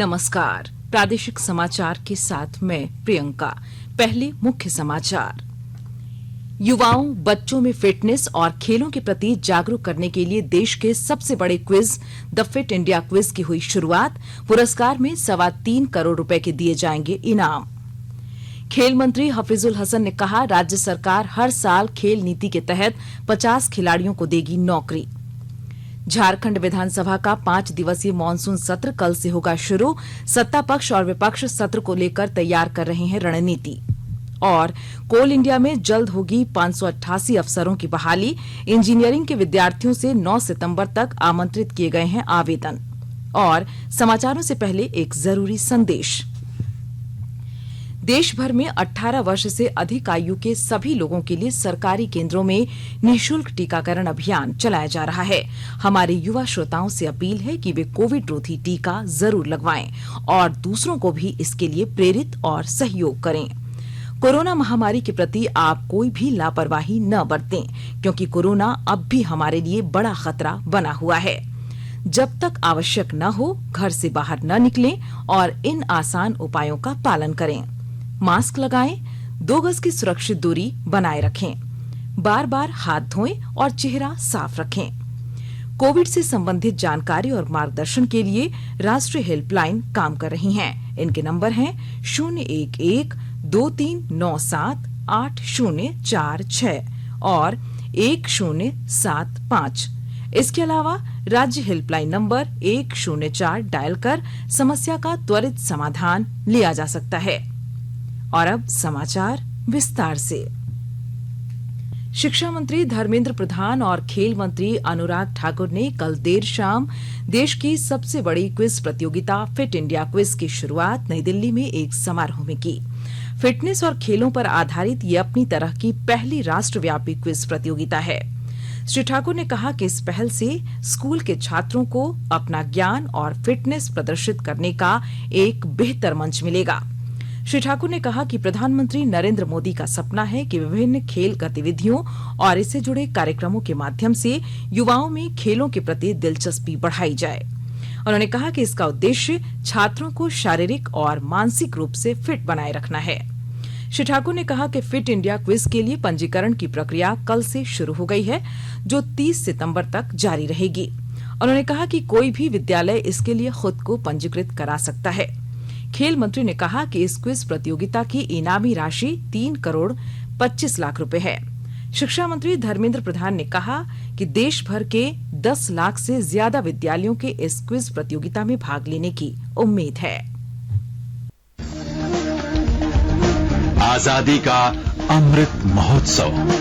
नमस्कार। प्रादेशिक समाचार के साथ मैं प्रियंका। पहले मुख्य समाचार। युवाओं, बच्चों में फिटनेस और खेलों के प्रति जागरूक करने के लिए देश के सबसे बड़े quiz the fit India quiz की हुई शुरुआत। पुरस्कार में 3.25 करोड़ रुपए के दिए जाएंगे इनाम। खेल मंत्री हफीजुल हसन ने कहा, राज्य सरकार हर साल खेल नीति के तहत 50 खिलाड़ियों को देगी नौकरी। झारखंड विधानसभा का 5 दिवसीय मानसून सत्र कल से होगा शुरू। सत्ता पक्ष और विपक्ष सत्र को लेकर तैयार कर रहे हैं रणनीति। और कोल इंडिया में जल्द होगी 588 अफसरों की बहाली। इंजीनियरिंग के विद्यार्थियों से 9 सितंबर तक आमंत्रित किए गए हैं आवेदन। और समाचारों से पहले एक जरूरी संदेश। देश भर में 18 वर्ष से अधिक आयु के सभी लोगों के लिए सरकारी केंद्रों में निःशुल्क टीकाकरण अभियान चलाया जा रहा है। हमारे युवा श्रोताओं से अपील है कि वे कोविड रोधी टीका जरूर लगवाएं और दूसरों को भी इसके लिए प्रेरित और सहयोग करें। कोरोना महामारी के प्रति आप कोई भी लापरवाही न बरतें, क्योंकि कोरोना अब भी हमारे लिए बड़ा खतरा बना हुआ है। जब तक आवश्यक न हो, घर से बाहर न निकलें और इन आसान उपायों का पालन करें। मास्क लगाएं, 2 गज की सुरक्षित दूरी बनाए रखें, बार बार हाथ धोएं और चेहरा साफ रखें। कोविड से संबंधित जानकारी और मार्गदर्शन के लिए राष्ट्रीय हेल्पलाइन काम कर रही हैं। इनके नंबर हैं 011-2397-8046 और 1075। इसके अलावा राज्य हेल्पलाइन नंबर 104 डायल कर समस्या का त्वरित समाधान लिया जा सकता है। और अब समाचार विस्तार से। शिक्षा मंत्री धर्मेंद्र प्रधान और खेल मंत्री अनुराग ठाकुर ने कल देर शाम देश की सबसे बड़ी क्विज प्रतियोगिता फिट इंडिया क्विज की शुरुआत नई दिल्ली में एक समारोह में की। फिटनेस और खेलों पर आधारित ये अपनी तरह की पहली राष्ट्रव्यापी क्विज प्रतियोगिता है। श्री ठाकुर ने कहा कि इस पहल से स्कूल के छात्रों को अपना ज्ञान और फिटनेस प्रदर्शित करने का एक बेहतर मंच मिलेगा। श्री ठाकुर ने कहा कि प्रधानमंत्री नरेंद्र मोदी का सपना है कि विभिन्न खेल गतिविधियों और इससे जुड़े कार्यक्रमों के माध्यम से युवाओं में खेलों के प्रति दिलचस्पी बढ़ाई जाए। उन्होंने कहा कि इसका उद्देश्य छात्रों को शारीरिक और मानसिक रूप से फिट बनाए रखना है। श्री ठाकुर ने कहा कि फिट इंडिया क्विज के लिए पंजीकरण की प्रक्रिया कल से शुरू हो गई है, जो 30 सितंबर तक जारी रहेगी। उन्होंने कहा कि कोई भी विद्यालय इसके लिए खुद को पंजीकृत करा सकता है। खेल मंत्री ने कहा कि इस क्विज प्रतियोगिता की इनामी राशि 3 करोड़ 25 लाख रुपए है। शिक्षा मंत्री धर्मेंद्र प्रधान ने कहा कि देश भर के 10 लाख से ज्यादा विद्यालयों के इस क्विज प्रतियोगिता में भाग लेने की उम्मीद है। आजादी का अमृत महोत्सव।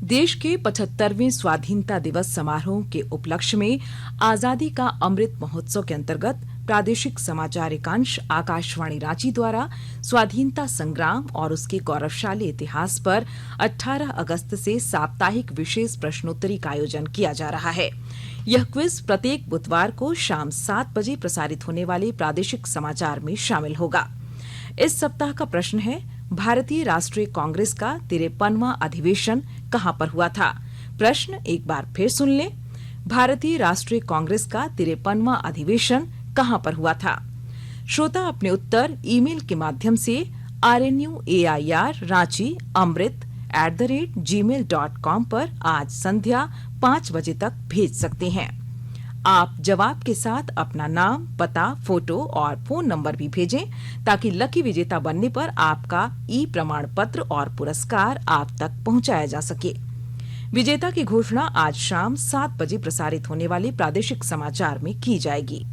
देश के 75वें स्वाधीनता दिवस समारोह के उपलक्ष्य में आजादी का अमृत महोत्सव के अंतर्गत प्रादेशिक समाचार एकांश आकाशवाणी रांची द्वारा स्वाधीनता संग्राम और उसके गौरवशाली इतिहास पर 18 अगस्त से साप्ताहिक विशेष प्रश्नोत्तरी का आयोजन किया जा रहा है। यह क्विज प्रत्येक बुधवार को शाम 7 बजे प्रसारित होने वाले प्रादेशिक समाचार में शामिल होगा। इस सप्ताह का प्रश्न है, भारतीय राष्ट्रीय कांग्रेस का 53वां अधिवेशन कहां पर हुआ था? प्रश्न एक बार फिर सुन लें। भारतीय राष्ट्रीय कांग्रेस का 53वां अधिवेशन कहां पर हुआ था? श्रोता अपने उत्तर ईमेल के माध्यम से rnuair@amrit@gmail.com पर आज संध्या 5 बजे तक भेज सकते हैं। आप जवाब के साथ अपना नाम, पता, फोटो और फोन नंबर भी भेजें, ताकि लकी विजेता बनने पर आपका ई प्रमाण पत्र और पुरस्कार आप तक पहुंचाया जा सके। विजेता की घोषणा आज शाम 7 बजे प्रसारित होने वाले प्रादेशिक समाचार में की जाएगी।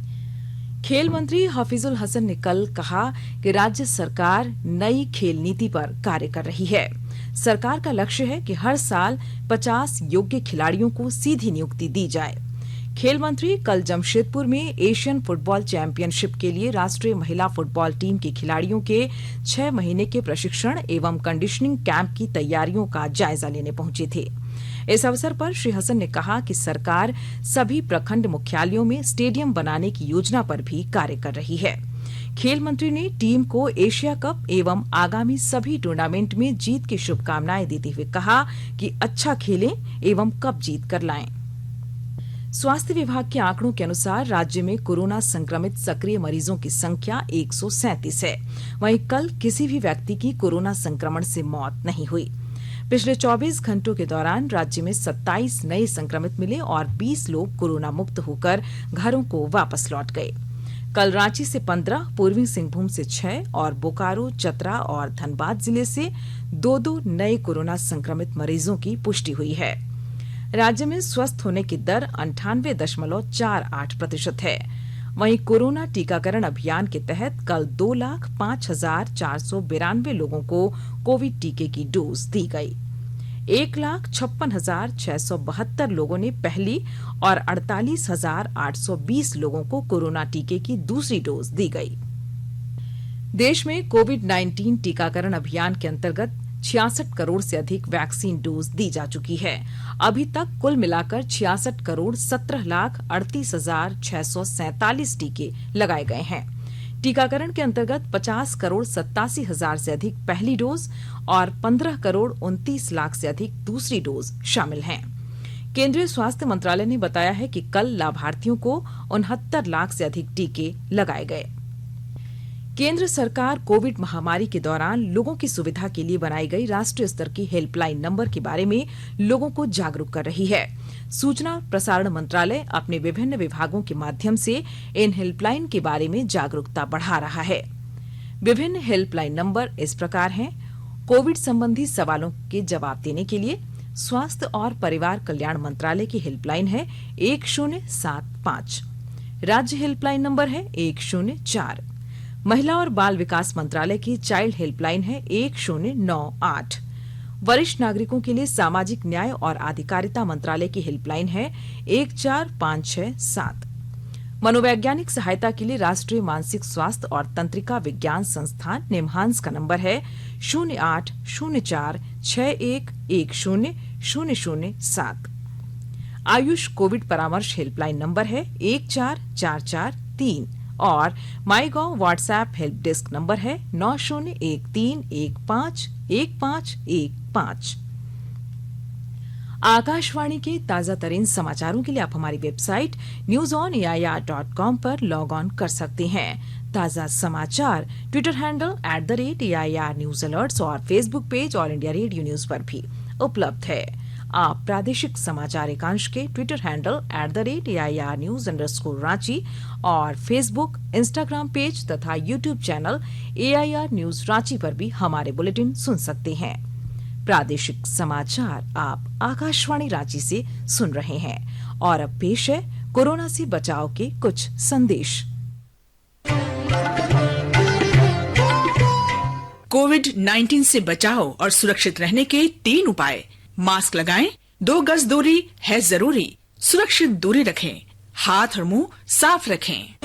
खेल मंत्री हफीजुल हसन ने कल कहा कि राज्य सरकार नई खेल नीति पर कार्य कर रही है। सरकार का लक्ष्य है कि हर साल 50 योग्य खिलाड़ियों को सीधी नियुक्ति दी जाए। खेल मंत्री कल जमशेदपुर में एशियन फुटबॉल चैंपियनशिप के लिए राष्ट्रीय महिला फुटबॉल टीम के खिलाड़ियों के 6 महीने के प्रशिक्षण एवं कंडीशनिंग कैंप की तैयारियों का जायजा लेने पहुंचे थे। इस अवसर पर श्री हसन ने कहा कि सरकार सभी प्रखंड मुख्यालयों में स्टेडियम बनाने की योजना पर भी कार्य कर रही है। खेल मंत्री ने टीम को एशिया कप एवं आगामी सभी टूर्नामेंट में जीत की शुभकामनाएं देते हुए कहा कि अच्छा खेलें एवं कप जीत कर लाएं। स्वास्थ्य विभाग के आंकड़ों के अनुसार राज्य में कोरोना संक्रमित सक्रिय मरीजों की संख्या 137 है। वहीं कल किसी भी व्यक्ति की कोरोना संक्रमण से मौत नहीं हुई। पिछले 24 घंटों के दौरान राज्य में 27 नए संक्रमित मिले और 20 लोग कोरोना मुक्त होकर घरों को वापस लौट गए। कल रांची से 15, पूर्वी सिंहभूम से 6 और बोकारो, चतरा और धनबाद जिले से 2-2 नए कोरोना संक्रमित मरीजों की पुष्टि हुई है। राज्य में स्वस्थ होने की दर 98.48% है। वहीं कोरोना टीकाकरण अभियान के तहत कल 2,05,492 लोगों को कोविड टीके की डोज दी गई। 1,56,672 लोगों ने पहली और 48,820 लोगों को कोरोना टीके की दूसरी डोज दी गई। देश में कोविड-19 टीकाकरण अभियान के अंतर्गत 66 करोड़ से अधिक वैक्सीन डोज दी जा चुकी है। अभी तक कुल मिलाकर 66,17,38,647 टीके लगाए गए हैं। टीकाकरण के अंतर्गत 50,87,00,000 से अधिक पहली डोज और 15,29,00,000 से अधिक दूसरी डोज शामिल हैं। केंद्रीय स्वास्थ्य मंत्रालय ने बताया है कि कल लाभार्थियों को 69 लाख से अधिक टीके लगाए गए। केंद्र सरकार कोविड महामारी के दौरान लोगों की सुविधा के लिए बनाई गई राष्ट्रीय स्तर की हेल्पलाइन नंबर के बारे में लोगों को जागरूक कर रही है। सूचना प्रसारण मंत्रालय अपने विभिन्न विभागों के माध्यम से इन हेल्पलाइन के बारे में जागरूकता बढ़ा रहा है। विभिन्न हेल्पलाइन नंबर इस प्रकार हैं। कोविड संबंधी सवालों के जवाब देने के लिए स्वास्थ्य और परिवार कल्याण मंत्रालय की हेल्पलाइन है 1075। राज्य हेल्पलाइन नंबर है 104। महिला और बाल विकास मंत्रालय की चाइल्ड हेल्पलाइन है 1098। वरिष्ठ नागरिकों के लिए सामाजिक न्याय और आधिकारिता मंत्रालय की हेल्पलाइन है 14567। मनोवैज्ञानिक सहायता के लिए राष्ट्रीय मानसिक स्वास्थ्य और तंत्रिका विज्ञान संस्थान निम्हांस का नंबर है 080461100007। आयुष कोविड परामर्श हेल्पलाइन नंबर है 14443 और MyGov WhatsApp help desk number है 9013151515। आकाशवाणी के ताजा तरीन समाचारों के लिए आप हमारी वेबसाइट newsonair.com पर लॉग ऑन कर सकते हैं। ताजा समाचार Twitter handle @AIR news alerts और Facebook page all India radio news पर भी उपलब्ध है। आप प्रादेशिक समाचार एकांश के ट्विटर हैंडल @AIR न्यूज_रांची और फेसबुक, इंस्टाग्राम पेज तथा YouTube channel AIR news Ranchi पर भी हमारे बुलेटिन सुन सकते हैं। प्रादेशिक समाचार आप आकाशवाणी रांची से सुन रहे हैं और अब पेश है कोरोना से बचाव के कुछ संदेश। कोविड-19 से बचाव और सुरक्षित रहने के 3 उपाय। मास्क लगाएं, 2 गज दूरी है जरूरी, सुरक्षित दूरी रखें, हाथ और मुंह साफ रखें।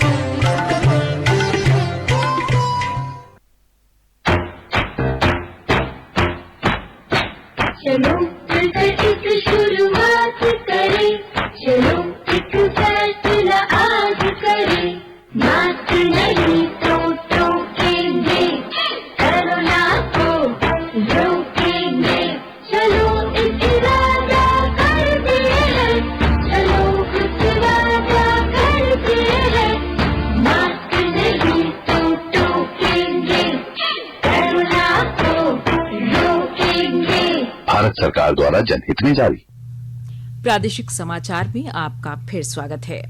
चलो मिलकर एक शुरुआत करें, चलो एक फैसला आज करें, मास्क नहीं तो टोकेंगे, कोरोना को रोकेंगे, चलो एक वादा करते हैं, चलो कुछ वादा करते हैं, मास्क नहीं तो टोकेंगे, कोरोना को रोकेंगे। भारत सरकार द्वारा जनहित में जारी। प्रादेशिक समाचार में आपका फिर स्वागत है।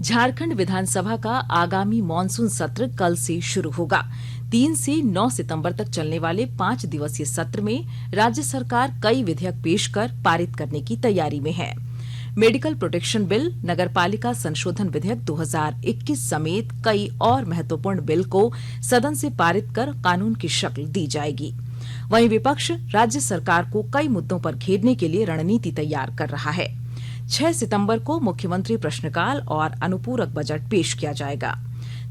झारखंड विधानसभा का आगामी मॉनसून सत्र कल से शुरू होगा। 3 से 9 सितंबर तक चलने वाले 5 दिवसीय सत्र में राज्य सरकार कई विधेयक पेश कर पारित करने की तैयारी में है। मेडिकल प्रोटेक्शन बिल, नगरपालिका संशोधन विधेयक 2021 समेत कई और महत्वपूर्ण बिल को सदन से पारित कर कानून की शक्ल दी जाएगी। वहीं विपक्ष राज्य सरकार को कई मुद्दों पर घेरने के लिए रणनीति तैयार कर रहा है। 6 सितंबर को मुख्यमंत्री प्रश्नकाल और अनुपूरक बजट पेश किया जाएगा।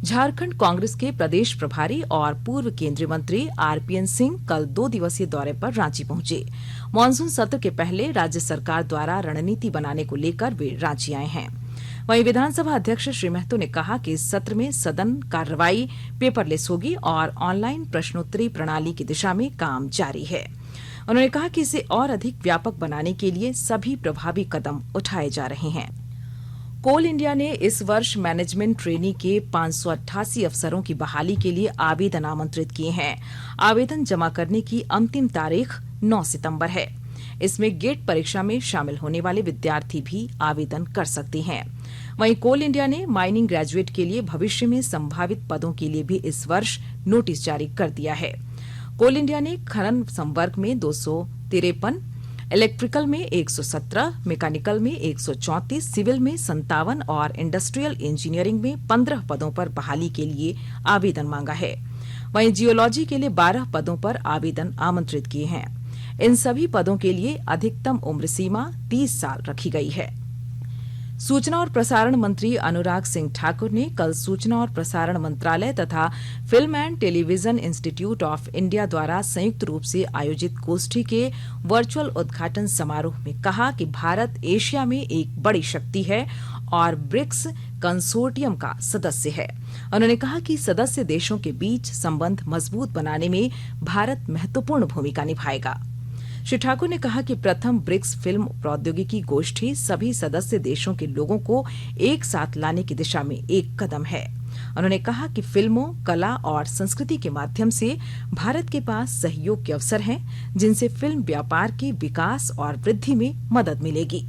झारखंड कांग्रेस के प्रदेश प्रभारी और पूर्व केंद्रीय मंत्री आरपीएन सिंह कल 2 दिवसीय दौरे पर रांची पहुंचे। मॉनसून सत्र के पहले राज्य सरकार द्वारा रणनीति बनाने को लेकर वे रांची आए हैं। वहीं विधानसभा अध्यक्ष श्री महतो ने कहा कि इस सत्र में सदन कार्रवाई पेपरलेस होगी और ऑनलाइन प्रश्नोत्तरी प्रणाली की दिशा में काम जारी है। उन्होंने कहा कि इसे और अधिक व्यापक बनाने के लिए सभी प्रभावी कदम उठाए जा रहे हैं। कोल इंडिया ने इस वर्ष मैनेजमेंट ट्रेनी के 588 अफसरों की बहाली के लिए आवेदन आमंत्रित किए हैं। आवेदन जमा करने की अंतिम तारीख 9 सितंबर है। इसमें गेट परीक्षा में शामिल होने वाले विद्यार्थी भी आवेदन कर सकते हैं। वहीं कोल इंडिया ने माइनिंग ग्रेजुएट के लिए भविष्य में संभावित पदों के लिए भी इस वर्ष नोटिस जारी कर दिया है। कोल इंडिया ने खनन संवर्ग में 253, इलेक्ट्रिकल में 117, मैकेनिकल में 134, सिविल में 57 और इंडस्ट्रियल इंजीनियरिंग में 15 पदों पर बहाली के लिए आवेदन मांगा है। वहीं जियोलॉजी के लिए 12 पदों पर आवेदन आमंत्रित किए हैं। इन सभी पदों के लिए अधिकतम उम्र सीमा 30 साल रखी गई है। सूचना और प्रसारण मंत्री अनुराग सिंह ठाकुर ने कल सूचना और प्रसारण मंत्रालय तथा film and television institute of India द्वारा संयुक्त रूप से आयोजित गोष्ठी के वर्चुअल उद्घाटन समारोह में कहा कि भारत एशिया में एक बड़ी शक्ति है और ब्रिक्स कंसोर्टियम का सदस्य है। उन्होंने कहा कि सदस्य देशों के बीच संबंध मजबूत बनाने में भारत महत्वपूर्ण भूमिका निभाएगा। श्री ठाकुर ने कहा कि प्रथम ब्रिक्स फिल्म प्रौद्योगिकी गोष्ठी सभी सदस्य देशों के लोगों को एक साथ लाने की दिशा में एक कदम है। उन्होंने कहा कि फिल्मों, कला और संस्कृति के माध्यम से भारत के पास सहयोग के अवसर हैं, जिनसे फिल्म व्यापार के विकास और वृद्धि में मदद मिलेगी।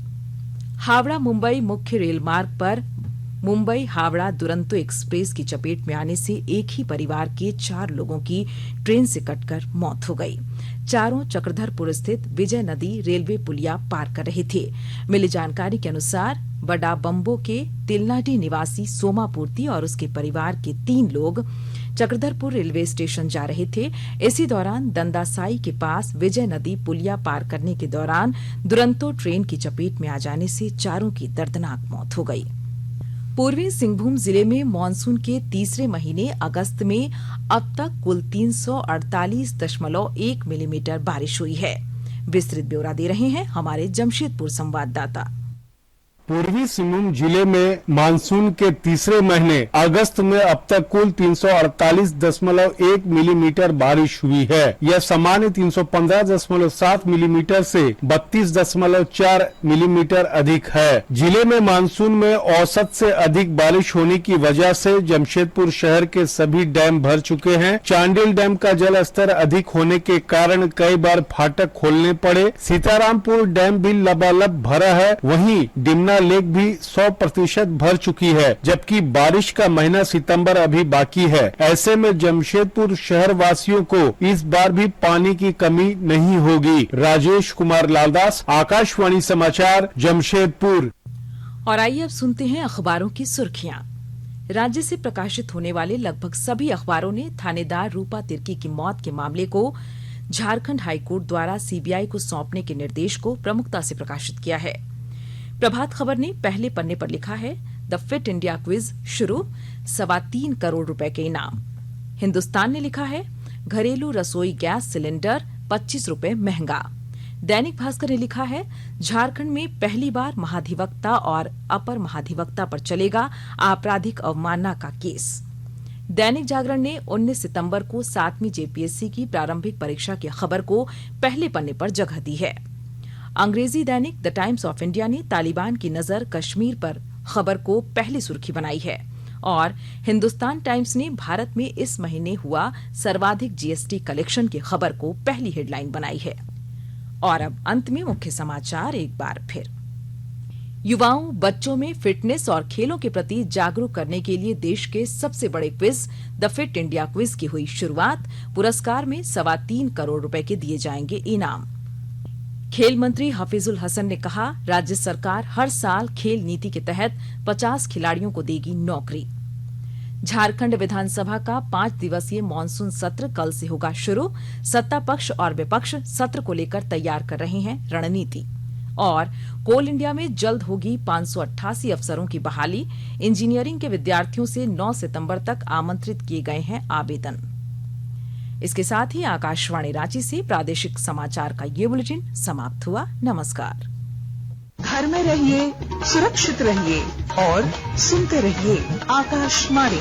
हावड़ा मुंबई मुख्य रेल मार्ग पर मुंबई हावड़ा दुरंतो एक्सप्रेस की चपेट में आने से एक ही परिवार के 4 लोगों की ट्रेन से कटकर मौत हो गई। चारों चक्रधरपुर स्थित विजय नदी रेलवे पुलिया पार कर रहे थे। मिली जानकारी के अनुसार बड़ा बम्बो के तिलनाडी निवासी सोमापूर्ति और उसके परिवार के 3 लोग चक्रधरपुर रेलवे स्टेशन जा रहे थे। इसी दौरान दंदासाई के पास विजय नदी पुलिया पार करने के दौरान दुरंतो ट्रेन की चपेट में आ जाने से चारों की दर्दनाक मौत हो गई। पूर्वी सिंहभूम जिले में मानसून के तीसरे महीने अगस्त में अब तक कुल 348.1 मिलीमीटर बारिश हुई है। विस्तृत ब्यौरा दे रहे हैं हमारे जमशेदपुर संवाददाता। पूर्वी सिंहभूम जिले में मानसून के तीसरे महीने अगस्त में अब तक कुल 348.1 मिलीमीटर बारिश हुई है। यह सामान्य 315.7 मिलीमीटर से 32.4 मिलीमीटर अधिक है। जिले में मानसून में औसत से अधिक बारिश होने की वजह से जमशेदपुर शहर के सभी डैम भर चुके हैं। चांडिल डैम का जल स्तर अधिक होने के कारण कई बार फाटक खोलने पड़े। सीतारामपुर डैम भी लबालब भरा है। वहीं डिमना लेक भी 100% भर चुकी है, जबकि बारिश का महीना सितंबर अभी बाकी है। ऐसे में जमशेदपुर शहर वासियों को इस बार भी पानी की कमी नहीं होगी। राजेश कुमार लालदास, आकाशवाणी समाचार, जमशेदपुर। और आइए अब सुनते हैं अखबारों की सुर्खियां। राज्य से प्रकाशित होने वाले लगभग सभी अखबारों ने थानेदार रूपा तिर्की की मौत के मामले को झारखंड हाईकोर्ट द्वारा सीबीआई को सौंपने के निर्देश को प्रमुखता से प्रकाशित किया है। प्रभात खबर ने पहले पन्ने पर लिखा है, द फिट इंडिया क्विज शुरू, 3.25 करोड़ रुपए के इनाम। हिंदुस्तान ने लिखा है, घरेलू रसोई गैस सिलेंडर 25 रुपए महंगा। दैनिक भास्कर ने लिखा है, झारखंड में पहली बार महाधिवक्ता और अपर महाधिवक्ता पर चलेगा आपराधिक अवमानना का केस। दैनिक जागरण ने 19 सितंबर को 7वीं जेपीएससी की प्रारंभिक परीक्षा की खबर को पहले पन्ने पर जगह दी है। अंग्रेजी दैनिक द टाइम्स ऑफ इंडिया ने तालिबान की नजर कश्मीर पर खबर को पहली सुर्खी बनाई है और हिंदुस्तान टाइम्स ने भारत में इस महीने हुआ सर्वाधिक जीएसटी कलेक्शन की खबर को पहली हेडलाइन बनाई है। और अब अंत में मुख्य समाचार एक बार फिर। युवाओं, बच्चों में फिटनेस और खेलों के प्रति जागरूक करने के लिए देश के सबसे बड़े quiz the fit India quiz की हुई शुरुआत। पुरस्कार में 3.25 करोड़ रुपए के दिए जाएंगे इनाम। खेल मंत्री हफीजुल हसन ने कहा, राज्य सरकार हर साल खेल नीति के तहत 50 खिलाड़ियों को देगी नौकरी। झारखंड विधानसभा का 5 दिवसीय मानसून सत्र कल से होगा शुरू। सत्ता पक्ष और विपक्ष सत्र को लेकर तैयार कर रहे हैं रणनीति। और कोल इंडिया में जल्द होगी 588 अफसरों की बहाली। इंजीनियरिंग के विद्यार्थियों से 9 सितंबर तक आमंत्रित किए गए हैं आवेदन। इसके साथ ही आकाशवाणी रांची से प्रादेशिक समाचार का ये बुलेटिन समाप्त हुआ। नमस्कार। घर में रहिए, सुरक्षित रहिए और सुनते रहिए आकाशवाणी।